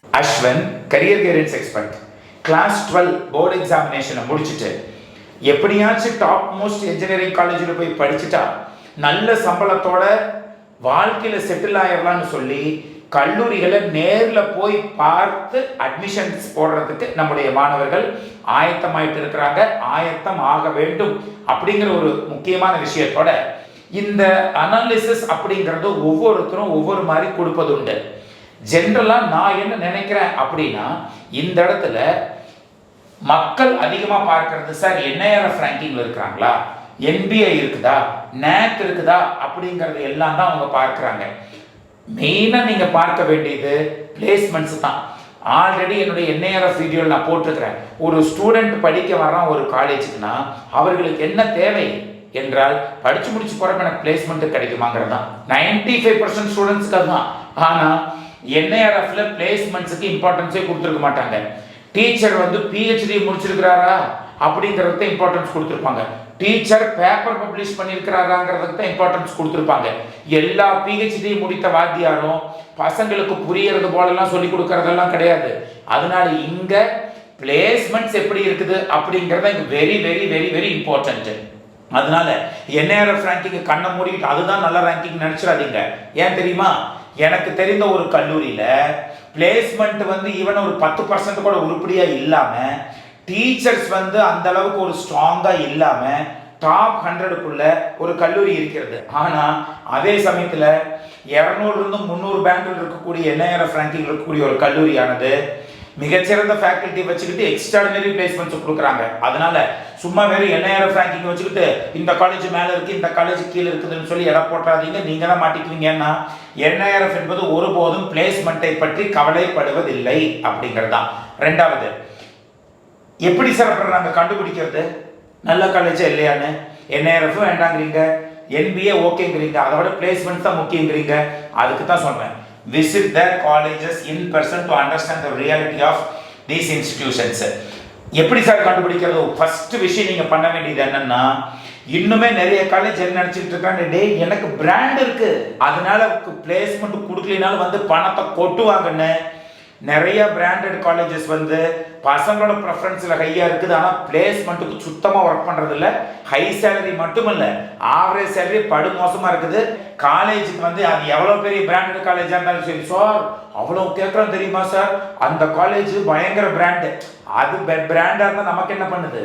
Ashwin career guidance expert. Class 12 board எக்ஸாமினேஷனை முடிச்சுட்டு எப்படியாச்சும் டாப் மோஸ்ட் இன்ஜினியரிங் காலேஜில் போய் படிச்சுட்டா நல்ல சம்பளத்தோட வாழ்க்கையில் செட்டில் ஆயிடலாம்னு சொல்லி கல்லூரிகளை நேரில் போய் பார்த்து அட்மிஷன்ஸ் போடுறதுக்கு நம்முடைய மாணவர்கள் ஆயத்தமாயிட்டு இருக்கிறாங்க. ஆயத்தம் ஆக வேண்டும் அப்படிங்கிற ஒரு முக்கியமான விஷயத்தோட இந்த அனாலிசிஸ் அப்படிங்கிறது ஒவ்வொருத்தரும் ஒவ்வொரு மாதிரி கொடுப்பது உண்டு. ஜென்ரலாக நான் என்ன நினைக்கிறேன் அப்படின்னா, இந்த இடத்துல மக்கள் அதிகமாக பார்க்கறது சார் NIRF ரேங்கிங்ல இருக்கிறாங்களா, NBA இருக்குதா, NAC இருக்குதா அப்படிங்கிறது எல்லாம் தான் அவங்க பார்க்குறாங்க. மெயினாக நீங்கள் பார்க்க வேண்டியது பிளேஸ்மெண்ட்ஸ் தான். ஆல்ரெடி என்னுடைய NIRF வீடியோவில் நான் போட்டிருக்கிறேன். ஒரு ஸ்டூடெண்ட் படிக்க வரான் ஒரு காலேஜுக்குன்னா அவர்களுக்கு என்ன தேவை என்றால் படித்து முடிச்சு போகிறப்ப எனக்கு பிளேஸ்மெண்ட்டு கிடைக்குமாங்கிறது தான். 95% ஸ்டூடெண்ட்ஸ்க்கு அதுதான். ஆனால் NIRFல பிளேஸ்மெண்ட்ஸுக்கு இம்பார்ட்டன்ஸே கொடுத்துருக்க மாட்டாங்க. டீச்சர் வந்து PhD முடிச்சிருக்கிறாரா அப்படிங்கிறத இம்பார்ட்டன்ஸ் கொடுத்துருப்பாங்க. டீச்சர் பேப்பர் பப்ளிஷ் பண்ணியிருக்கிறாராங்கிறதுக்கு தான் இம்பார்ட்டன்ஸ் கொடுத்துருப்பாங்க. எல்லா PhD முடித்த வாத்தியாரும் பசங்களுக்கு புரியறது போலலாம் சொல்லி கொடுக்கறதெல்லாம் கிடையாது. அதனால இங்கே பிளேஸ்மெண்ட்ஸ் எப்படி இருக்குது அப்படிங்கிறத இங்கே very very very very important. அதனால NIRF ரேங்கிங் கண்ணை மூடிக்கிட்டு அதுதான் நல்ல ரேங்கிங் நினைச்சிடாதீங்க. ஏன் தெரியுமா, எனக்கு தெரிந்த ஒரு கல்லூரியில் பிளேஸ்மெண்ட் வந்து ஈவன் ஒரு 10% கூட உருப்படியாக இல்லாமல், டீச்சர்ஸ் வந்து அந்த அளவுக்கு ஒரு ஸ்ட்ராங்காக இல்லாமல் டாப் 100க்குள்ள ஒரு கல்லூரி இருக்கிறது. ஆனால் அதே சமயத்தில் 200 300 பேங்கில் இருக்கக்கூடிய NIRF ரேங்கிங் இருக்கக்கூடிய ஒரு கல்லூரியானது மிகச்சிறந்த ஃபேக்கல்ட்டி வச்சுக்கிட்டு எக்ஸ்ட்ராடினரி பிளேஸ்மெண்ட்ஸ் கொடுக்குறாங்க. அதனால சும்மா வேறு NIRF ரேங்கிங் வச்சுக்கிட்டு இந்த காலேஜ் மேலே இருக்குது இந்த காலேஜ் கீழே இருக்குதுன்னு சொல்லி எடை போட்டாதீங்க, நீங்கள் தான் மாட்டிக்குவீங்க. ஏன்னா NIRF என்பது ஒருபோதும் பிளேஸ்மெண்ட்டை பற்றி கவலைப்படுவதில்லை அப்படிங்கிறது தான். ரெண்டாவது, எப்படி சார் அப்புறம் நாங்கள் கண்டுபிடிக்கிறது நல்ல காலேஜா இல்லையான்னு? NIRF வேண்டாங்கிறீங்க, NBA ஓகேங்கிறீங்க, அதை விட பிளேஸ்மெண்ட் தான் முக்கியங்கிறீங்க. அதுக்கு தான் சொன்னேன், visit their colleges in person to understand the reality of these institutions. எப்படி சார் கண்டுபிடிக்கிறது? ஃபர்ஸ்ட் விஷயம் நீங்க பண்ண வேண்டியது என்னன்னா, இன்னுமே நிறைய காலேஜ் என்ன நினைச்சிட்டு இருக்காங்க, டே எனக்கு பிராண்ட் இருக்கு அதனால பிளேஸ்மெண்ட் கொடுக்கலினாலும் வந்து பணத்தை கொட்டுவாங்கன்னு. நிறைய பிராண்டட் காலேஜஸ் வந்து பசங்களோட ப்ரெஃபரன்ஸில் ஹையாக இருக்குது, ஆனால் பிளேஸ்மெண்ட்டுக்கு சுத்தமாக ஒர்க் பண்ணுறதில்ல. ஹை சேலரி மட்டும் இல்லை, ஆவரேஜ் சேலரி படு மோசமாக இருக்குது. காலேஜுக்கு வந்து அது எவ்வளோ பெரிய பிராண்டட் காலேஜாக இருந்தாலும் சரி, சார் அவ்வளோ கேட்குறோம் தெரியுமா சார், அந்த காலேஜ் பயங்கர பிராண்டு. அது பிராண்டாக இருந்தால் நமக்கு என்ன பண்ணுது?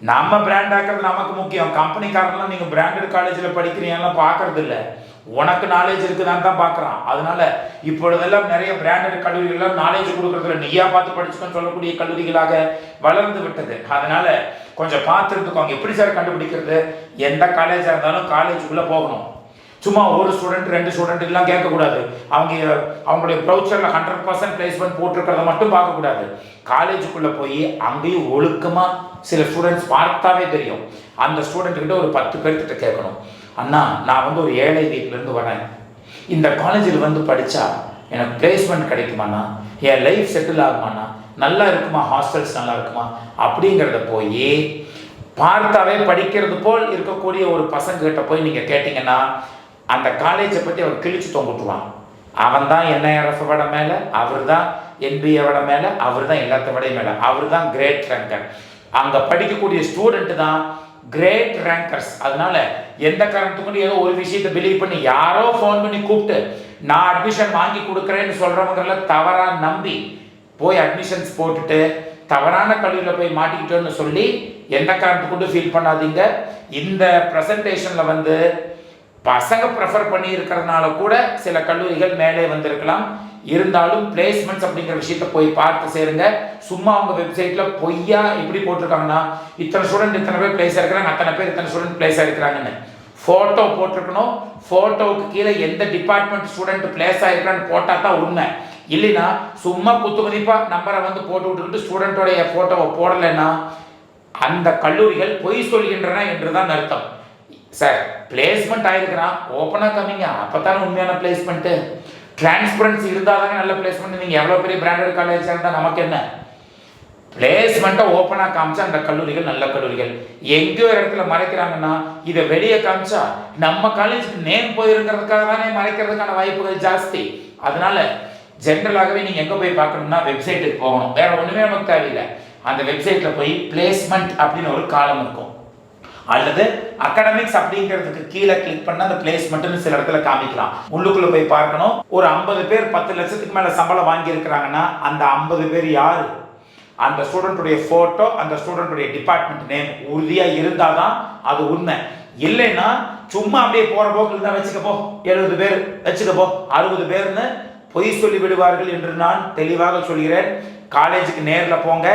நம்ம பிராண்ட் ஆக்கிறது நமக்கு முக்கியம். கம்பெனிக்காரங்களாம் நீங்கள் பிராண்டட் காலேஜில் படிக்கிறீங்கலாம் பார்க்கறது இல்லை, உனக்கு நாலேஜ் இருக்குதான் தான் பார்க்குறான். அதனால இப்பொழுதெல்லாம் நிறைய பிராண்டட் கல்லூரிகள்லாம் நாலேஜ் கொடுக்குறதுல நீயா பார்த்து படிச்சுக்கன்னு சொல்லக்கூடிய கல்லூரிகளாக வளர்ந்து விட்டது. அதனால கொஞ்சம் பார்த்துருந்துக்கோங்க. எப்படி சார் கண்டுபிடிக்கிறது? எந்த காலேஜாக இருந்தாலும் காலேஜுக்குள்ளே போகணும். சும்மா ஒரு ஸ்டூடெண்ட் 2 ஸ்டூடெண்ட் எல்லாம் கேட்கக்கூடாது. அவங்களுடைய ப்ரௌச்சரில் 100% பிளேஸ்மெண்ட் போட்டிருக்கிறத மட்டும் பார்க்கக்கூடாது. காலேஜுக்குள்ளே போய் அங்கேயும் ஒழுக்கமாக சில ஸ்டூடெண்ட்ஸ் பார்த்தாவே தெரியும். அந்த ஸ்டூடெண்ட்டுக்கிட்ட ஒரு 10 பேர்கிட்ட கேட்கணும், அண்ணா நான் வந்து ஒரு ஏழை வீட்டிலேருந்து வரேன், இந்த காலேஜில் வந்து படித்தா எனக்கு பிளேஸ்மெண்ட் கிடைக்குமாண்ணா, என் லைஃப் செட்டில் ஆகுமாண்ணா, நல்லா இருக்குமா, ஹாஸ்டல்ஸ் நல்லா இருக்குமா அப்படிங்கிறத போய் பார்த்தாவே படிக்கிறது போல் இருக்கக்கூடிய ஒரு பசங்ககிட்ட போய் நீங்கள் கேட்டிங்கன்னா அந்த காலேஜை பற்றி அவன் கிழிச்சு தொங்குட்டுவான். அவன் தான் NIRF விட மேலே, அவர் தான் NBA விட மேலே, அவர் தான் எல்லாத்த விட மேலே, அவர் தான் கிரேட் ரேங்கர். அங்கே படிக்கக்கூடிய ஸ்டூடெண்ட்டு தான் கிரேட் ரேங்கர்ஸ். அதனால எந்த காரணத்துக்கு ஏதோ ஒரு விஷயத்தை பிலீவ் பண்ணி யாரோ ஃபோன் பண்ணி கூப்பிட்டு நான் அட்மிஷன் வாங்கி கொடுக்குறேன்னு சொல்கிறவங்கள தவறாக நம்பி போய் அட்மிஷன்ஸ் போட்டுட்டு தவறான கல்லூரியில் போய் மாட்டிக்கிட்டோன்னு சொல்லி எந்த காரணத்துக்கு ஃபீல் பண்ணாதீங்க. இந்த ப்ரெசன்டேஷனில் வந்து பசங்க ப்ரெஃபர் பண்ணி இருக்கிறதுனால கூட சில கல்லூரிகள் மேலே வந்திருக்கலாம். இருந்தாலும் பிளேஸ்மெண்ட்ஸ் அப்படிங்கிற விஷயத்த போய் பார்த்து சேருங்க. சும்மா அவங்க வெப்சைட்டில் பொய்யா எப்படி போட்டிருக்காங்கன்னா, இத்தனை ஸ்டூடெண்ட் இத்தனை பேர் பிளேஸ் ஆகிருக்கிறாங்க, அத்தனை பேர் இத்தனை ஸ்டூடெண்ட் பிளேஸ் ஆகிருக்கிறாங்கன்னு ஃபோட்டோ போட்டிருக்கணும். ஃபோட்டோவுக்கு கீழே எந்த டிபார்ட்மெண்ட் ஸ்டூடெண்ட் பிளேஸ் ஆகிருக்கிறான்னு போட்டால் தான் உண்மை. இல்லைன்னா சும்மா குத்து மதிப்பாக நம்பரை வந்து போட்டு விட்டுக்கிட்டு ஸ்டூடெண்ட்டோடைய ஃபோட்டோவை போடலைன்னா அந்த கல்லூரிகள் பொய் சொல்கின்றன என்று தான் அர்த்தம். சார் பிளேஸ்மெண்ட் ஆகிருக்கிறான், ஓப்பனாக கம்மிங்க, அப்போ தானே உண்மையான பிளேஸ்மெண்ட்டு. டிரான்ஸ்பரன்சி இருந்தால் தானே நல்ல பிளேஸ்மெண்ட். நீங்கள் எவ்வளோ பெரிய பிராண்டட் காலேஜாக இருந்தால் நமக்கு என்ன? பிளேஸ்மெண்ட்டை ஓப்பனாக காமிச்சா அந்த கல்லூரிகள் நல்ல கல்லூரிகள். எங்கேயோ இடத்துல மறைக்கிறாங்கன்னா இதை வெளியே காமிச்சா நம்ம காலேஜுக்கு நேம் போயிருக்கிறதுக்காக தானே மறைக்கிறதுக்கான வாய்ப்புகள் ஜாஸ்தி. அதனால ஜென்ரலாகவே நீங்கள் எங்கே போய் பார்க்கணும்னா வெப்சைட்டுக்கு போகணும், வேற ஒன்றுமே நமக்கு தேவையில்லை. அந்த வெப்சைட்டில் போய் பிளேஸ்மெண்ட் அப்படின்னு ஒரு காலம் இருக்கும், அல்லது அகாடமிக்ஸ் அப்படிங்கிறதுக்கு கீழே கிளிக் பண்ண அந்த பிளேஸ்மெண்ட்னு சில இடத்துல காமிக்கலாம். உள்ளுக்குள்ள போய் பார்க்கணும். ஒரு 50 பேர் 10 லட்சத்துக்கு மேல சம்பளம் வாங்கி இருக்கிறாங்கன்னா அந்த 50 பேர் யாரு, அந்த ஸ்டூடெண்ட்டுடைய போட்டோ, அந்த ஸ்டூடெண்ட்டுடைய டிபார்ட்மெண்ட் நேம் உறுதியா இருந்தாதான் அது உண்மை. இல்லைன்னா சும்மா அப்படியே போற போக்கில் தான் வச்சுக்கப்போ 70 பேர் வச்சுக்கப்போ 60 பேர்னு பொய் சொல்லி விடுவார்கள் என்று நான் தெளிவாக சொல்கிறேன். காலேஜுக்கு நேரில் போங்க,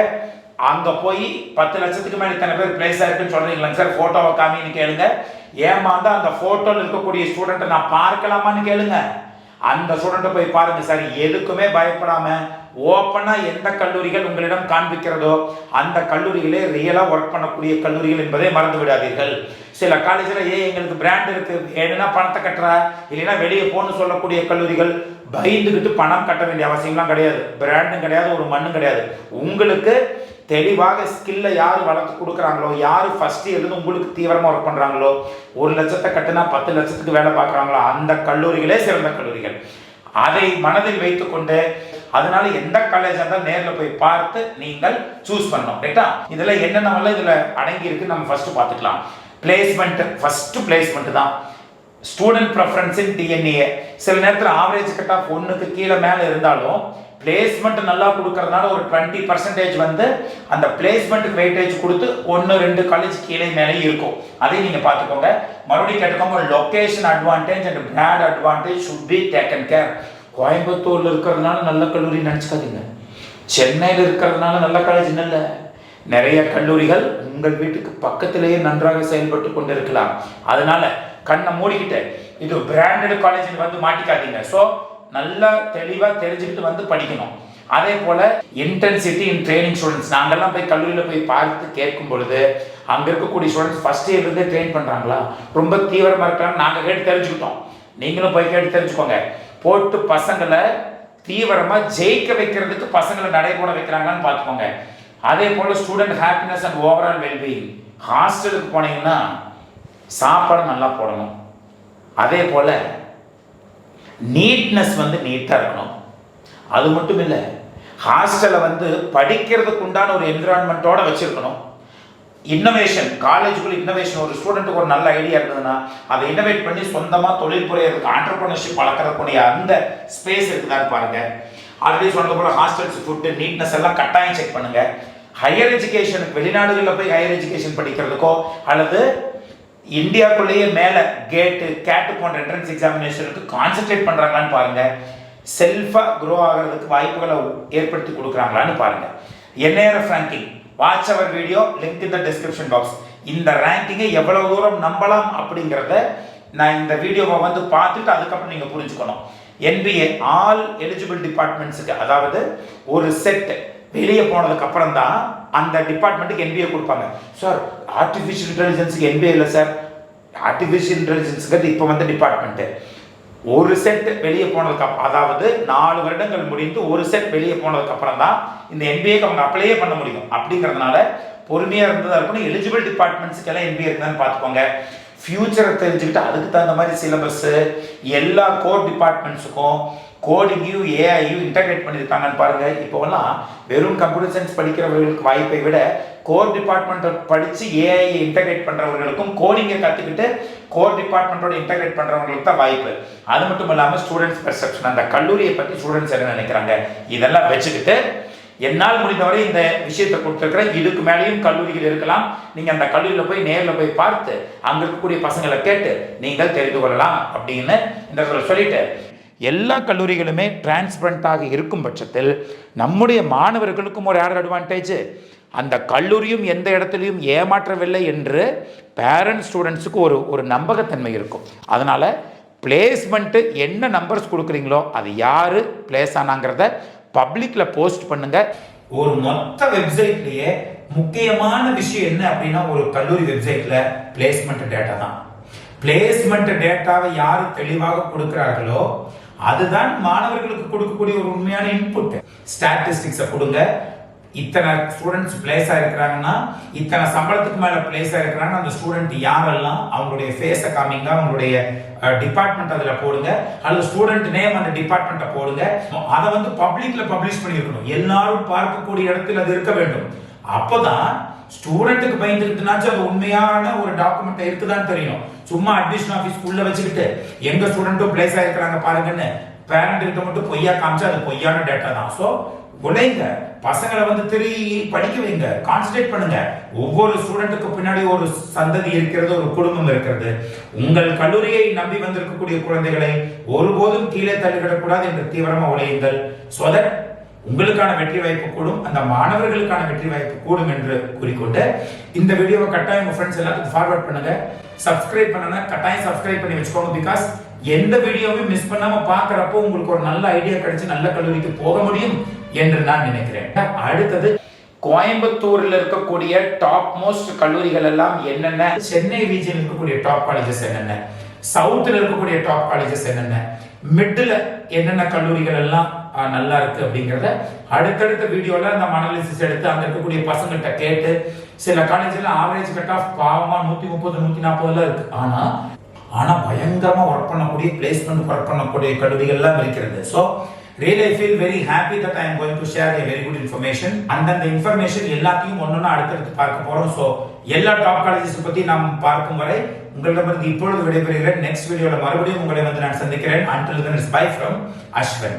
அங்க போய் 10 லட்சத்துக்கு மேல இத்தனை பேர் பிளேஸ் ஆயிருக்குன்னு சொல்றீங்களா சார், போட்டோவை காமின்னு கேளுங்க. ஏமாந்தா அந்த போட்டோல இருக்கக்கூடிய ஸ்டூடெண்ட்டை நான் பார்க்கலாமான்னு கேளுங்க. அந்த ஸ்டூடெண்ட்டை போய் பாருங்க சார். எதுக்குமே பயப்படாம ஓப்பனா எந்த கல்லூரிகள் உங்களிடம் காண்பிக்கிறதோ அந்த கல்லூரிகளே ரியலா ஒர்க் பண்ணக்கூடிய கல்லூரிகள் என்பதை மறந்து விடாதீர்கள். சில காலேஜில் எங்களுக்கு பிராண்ட் இருக்கு, ஏன்னா பணத்தை கட்டுறா, இல்லைன்னா வெளியே போன்னு சொல்லக்கூடிய கல்லூரிகள் பயந்துக்கிட்டு பணம் கட்ட வேண்டிய அவசியம்லாம் கிடையாது. பிராண்டும் கிடையாது, ஒரு மண்ணும் கிடையாது. உங்களுக்கு தெளிவாக ஸ்கில்லை யார் வளர்த்து கொடுக்குறாங்களோ, யார் ஃபர்ஸ்ட் இருந்து உங்களுக்கு தீவிரமாக ஒர்க் பண்ணுறாங்களோ, 1 லட்சத்தை கட்டினா 10 லட்சத்துக்கு வேலை பார்க்குறாங்களோ அந்த கல்லூரிகளே சிறந்த கல்லூரிகள். அதை மனதில் வைத்துக்கொண்டு அதனால எந்த காலேஜ் இருந்தாலும் நேரில் போய் பார்த்து நீங்கள் சூஸ் பண்ணணும். ரைட்டா? இதில் என்னென்ன இதில் அடங்கி இருக்கு நம்ம ஃபர்ஸ்ட் பார்த்துக்கலாம். பிளேஸ்மெண்ட், ஃபர்ஸ்ட் பிளேஸ்மெண்ட் தான். Student preference in DNA. சில நேரத்தில் ஆவரேஜ் கட் ஆஃப் 1க்கு கீழே மேலே இருந்தாலும் பிளேஸ்மெண்ட் நல்லா கொடுக்கறதுனால ஒரு 20% வந்து அந்த பிளேஸ்மெண்ட்டுக்கு வெயிட்டேஜ் கொடுத்து 1-2 காலேஜ் கீழே மேலே இருக்கும். அதையும் நீங்கள் பார்த்துக்கோங்க. மறுபடியும் கேட்டுக்கோங்க. Location advantage and brand advantage should be taken care. கோயம்புத்தூர்ல இருக்கிறதுனால நல்ல கல்லூரி நினச்சிக்காதீங்க, சென்னையில் இருக்கிறதுனால நல்ல காலேஜ் இல்லை. நிறைய கல்லூரிகள் உங்கள் வீட்டுக்கு பக்கத்திலேயே நன்றாக செயல்பட்டு கொண்டு இருக்கலாம். அதனால கண்ணை மூடிக்கிட்டு இது பிராண்டட் காலேஜ் வந்து மாட்டிக்காதீங்க. ஸோ நல்லா தெளிவாக தெரிஞ்சுக்கிட்டு வந்து படிக்கணும். அதே போல இன்டென்சிட்டி இன் ட்ரைனிங் ஸ்டூடெண்ட்ஸ். நாங்கள்லாம் போய் கல்லூரியில் போய் பார்த்து கேட்கும் பொழுது அங்கே இருக்கக்கூடிய ஸ்டூடெண்ட்ஸ் ஃபர்ஸ்ட் இயர்லேருந்தே ட்ரெயின் பண்ணுறாங்களா, ரொம்ப தீவிரமாக இருக்கிறாங்க. நாங்கள் கேட்டு தெரிஞ்சுக்கிட்டோம், நீங்களும் போய் கேட்டு தெரிஞ்சுக்கோங்க. போட்டு பசங்களை தீவிரமாக ஜெயிக்க வைக்கிறதுக்கு பசங்களை நடைபோட வைக்கிறாங்கன்னு பார்த்துக்கோங்க. அதே போல் student happiness and overall wellbeing. ஹாஸ்டலுக்கு போனீங்கன்னா சாப்பாடு நல்லா போடணும். அதே போல் நீட்னஸ் வந்து நீட்டாக இருக்கணும். அது மட்டும் இல்லை, ஹாஸ்டலை வந்து படிக்கிறதுக்கு உண்டான ஒரு என்விரான்மெண்ட்டோட வச்சுருக்கணும். இன்னோவேஷன், காலேஜுக்குள்ள இன்னோவேஷன். ஒரு ஸ்டூடெண்ட்டுக்கு ஒரு நல்ல ஐடியா இருந்ததுன்னா அதை இன்னோவேட் பண்ணி சொந்தமாக தொழில் புரியறதுக்கு ஆண்டர்பிரினர்ஷிப் வளர்க்கறதுக்குரிய அந்த ஸ்பேஸ் இருக்குதான்னு பாருங்க. ஆல்ரெடி சொன்னது போல ஹாஸ்டல்ஸ், ஃபுட்டு, நீட்னஸ் எல்லாம் கட்டாயம் செக் பண்ணுங்க. ஹையர் எஜுகேஷனுக்கு வெளிநாடுகளில் போய் ஹையர் எஜுகேஷன் படிக்கிறதுக்கோ அல்லது இந்தியாவுக்குள்ளேயே மேலே கேட்டு கேட்டு போன்ற என்ட்ரன்ஸ் எக்ஸாமினேஷனுக்கு கான்சென்ட்ரேட் பண்ணுறாங்களான்னு பாருங்க. செல்ஃபாக க்ரோ ஆகிறதுக்கு வாய்ப்புகளை ஏற்படுத்தி கொடுக்குறாங்களான்னு பாருங்க. NIRF ranking, watch our video, link in the description box. இந்த ரேங்கிங்கை எவ்வளவு தூரம் நம்பலாம் அப்படிங்கிறத நான் இந்த வீடியோவை வந்து பார்த்துட்டு அதுக்கப்புறம் நீங்கள் புரிஞ்சுக்கணும். NBA ஆல் எலிஜிபிள் டிபார்ட்மெண்ட்ஸுக்கு, அதாவது ஒரு செட் வெளியே போனதுக்கு அப்புறம் தான் அந்த டிபார்ட்மெண்ட்டுக்கு NBA கொடுப்பாங்க. சார் ஆர்டிஃபிஷியல் இன்டெலிஜென்ஸுக்கு NBA இல்லை சார், ஆர்டிஃபிஷியல் இன்டெலிஜென்ஸுக்கு இப்போ வந்து டிபார்ட்மெண்ட்டு ஒரு செட் வெளியே போனதுக்கு அப்புறம், அதாவது 4 வருடங்கள் முடிந்து ஒரு செட் வெளியே போனதுக்கு அப்புறம் தான் இந்த MBAக்கு அவங்க அப்ளையே பண்ண முடியும். அப்படிங்கிறதுனால பொறுமையாக இருந்ததாக இருக்கணும். எலிஜிபிள் டிபார்ட்மெண்ட்ஸுக்கு எல்லாம் MBA இருக்குதான்னு பார்த்துக்கோங்க. ஃபியூச்சரை தெரிஞ்சுக்கிட்டு அதுக்கு தகுந்த மாதிரி சிலபஸ்ஸு எல்லா கோர் டிபார்ட்மெண்ட்ஸுக்கும் கோடிங்கையும் ஏஐயும் இன்டகிரேட் பண்ணியிருக்காங்கன்னு பாருங்கள். இப்போலாம் வெறும் கம்ப்யூட்டர் சயின்ஸ் படிக்கிறவர்களுக்கு வாய்ப்பை விட கோர் டிபார்ட்மெண்ட்டை படித்து ஏஐயை இன்டகிரேட் பண்ணுறவர்களுக்கும் கோடிங்கை கற்றுக்கிட்டு கோர் டிபார்ட்மெண்ட்டோட இன்டகிரேட் பண்ணுறவங்களுக்கு தான் வாய்ப்பு. அது மட்டும் இல்லாமல் ஸ்டூடெண்ட்ஸ் பெர்செப்ஷன், அந்த கல்லூரியை பற்றி ஸ்டூடெண்ட்ஸ் என்ன நினைக்கிறாங்க, இதெல்லாம் வச்சுக்கிட்டு என்னால் முடிந்தவரை இந்த விஷயத்தை கொடுத்துருக்கிறேன். இதுக்கு மேலேயும் கல்லூரிகள் இருக்கலாம். நீங்கள் அந்த கல்லூரியில் போய் நேரில் போய் பார்த்து அங்கே இருக்கக்கூடிய பசங்களை கேட்டு நீங்கள் தெரிந்து கொள்ளலாம் அப்படின்னு இந்த சொல்லிட்டு, எல்லா கல்லூரிகளுமே டிரான்ஸ்பரண்டாக இருக்கும் பட்சத்தில் நம்முடைய மாணவர்களுக்கும் ஒரு ஆட் அட்வான்டேஜ். அந்த கல்லூரியும் எந்த இடத்துலையும் ஏமாற்றவில்லை என்று பேரண்ட்ஸ் ஸ்டூடெண்ட்ஸுக்கு ஒரு நம்பகத்தன்மை இருக்கும். அதனால் பிளேஸ்மெண்ட்டு என்ன நம்பர்ஸ் கொடுக்குறீங்களோ அது யார் பிளேஸ் ஆனாங்கிறத பப்ளிக்கில் போஸ்ட் பண்ணுங்க. ஒரு மொத்த வெப்சைட்லேயே முக்கியமான விஷயம் என்ன அப்படின்னா ஒரு கல்லூரி வெப்சைட்டில் பிளேஸ்மெண்ட் டேட்டா தான். பிளேஸ்மெண்ட் டேட்டாவை யார் தெளிவாக கொடுக்கிறார்களோ அதுதான் மாணவர்களுக்கு கொடுக்கக்கூடிய ஒரு உண்மையான இன்புட். ஸ்டாட்டிஸ்டிக்ஸை கொடுங்க, இத்தனை ஸ்டூடெண்ட்ஸ் பிளேஸ் ஆயிருக்கிறாங்கன்னா இத்தனை சம்பளத்துக்கு மேல பிளேஸ் ஆயிருக்கிறாங்க அந்த ஸ்டூடெண்ட் யாரெல்லாம் அவங்களுடைய ஃபேஸை காமிங்க, அவங்களுடைய டிபார்ட்மெண்ட் அதுல போடுங்க, அல்லது ஸ்டூடெண்ட் நேம் அந்த டிபார்ட்மெண்ட்டை போடுங்க. அதை வந்து பப்ளிக்ல பப்ளிஷ் பண்ணியிருக்கணும், எல்லாரும் பார்க்கக்கூடிய இடத்தில் அது இருக்க வேண்டும். அப்போதான் ஸ்டூடெண்ட்டுக்கு பயந்துக்கிட்டுனாச்சும் அது உண்மையான ஒரு டாக்குமெண்ட் இருக்குதான்னு தெரியும். சும்மா அட்மிஷன் ஆஃபீஸ் உள்ள வச்சுக்கிட்டு எங்க ஸ்டூடெண்ட்டும் பிளேஸ் ஆயிருக்கிறாங்க பாருங்கன்னு பேரண்ட் கிட்ட மட்டும் பொய்யா காமிச்சா அது பொய்யான டேட்டா தான். ஸோ உழைங்க, பசங்களை வந்து படிக்க வைங்க, கான்சன்ட்ரேட் பண்ணுங்க. ஒவ்வொரு ஸ்டூடெண்ட்டுக்கு பின்னாடி ஒரு சந்ததி இருக்கிறது, ஒரு குடும்பம் இருக்கிறது. உங்கள் கல்லூரியை நம்பி வந்திருக்கக்கூடிய குழந்தைகளை ஒருபோதும் கீழே தள்ளிவிடக்கூடாது என்று தீவிரமா உழையுங்கள். ஸோ தட் உங்களுக்கான வெற்றி வாய்ப்பு கூடும், அந்த மாணவர்களுக்கான வெற்றி வாய்ப்பு கூடும் என்று கூறிக்கொண்டு இந்த வீடியோவை கட்டாயம் உங்க ஃப்ரெண்ட்ஸ் எல்லாத்துக்கும் ஃபார்வர்ட் பண்ணுங்க. சப்ஸ்கிரைப் பண்ணனா கட்டாயம் சப்ஸ்கிரைப் பண்ணி வச்சுக்கோங்க. பிகாஸ் எந்த வீடியோவையும் மிஸ் பண்ணாம பாக்குறப்போ உங்களுக்கு ஒரு நல்ல ஐடியா கிடைச்சு நல்ல கல்லூரிக்கு போக முடியும் என்று நான் நினைக்கிறேன். அடுத்தது கோயம்புத்தூர்ல இருக்கக்கூடிய டாப் மோஸ்ட் கல்லூரிகள் எல்லாம் என்னென்ன, சென்னை ரீஜன் இருக்கக்கூடிய டாப் காலேஜஸ் என்னென்ன, சவுத்ல இருக்கக்கூடிய டாப் காலேஜஸ் என்னென்ன, மிட்ல என்னென்ன கல்லூரிகள் எல்லாம் நல்லா இருக்கு அப்படிங்கறத அடுத்தடுத்த வீடியோல நம்ம அனாலிசிஸ் எடுத்து அங்க இருக்கக்கூடிய பசங்கள்கிட்ட கேட்டு, சில காலேஜ்ல ஆவரேஜ் கட் ஆஃப் பாவமா 130 140 இருக்கு. ஆனா பயங்கரமா ஒர்க் பண்ணக்கூடிய பிளேஸ்மெண்ட் ஒர்க் பண்ணக்கூடிய கல்லூரிகள் எல்லாம் இருக்கிறது. So really I feel very happy that I am going to share a very good information. அந்த இன்ஃபர்மேஷன் எல்லாத்தையும் ஒன்னொன்னா அடுத்தடுத்து பார்க்க போறோம். ஸோ எல்லா டாப் காலேஜஸ் பத்தி நாம் பார்க்கும் வரை உங்களிடமிருந்து இப்பொழுது விடைபெறுகிறேன். நெக்ஸ்ட் வீடியோல மறுபடியும் உங்களை வந்து நான் சந்திக்கிறேன். Until then, it's bye from Ashwin.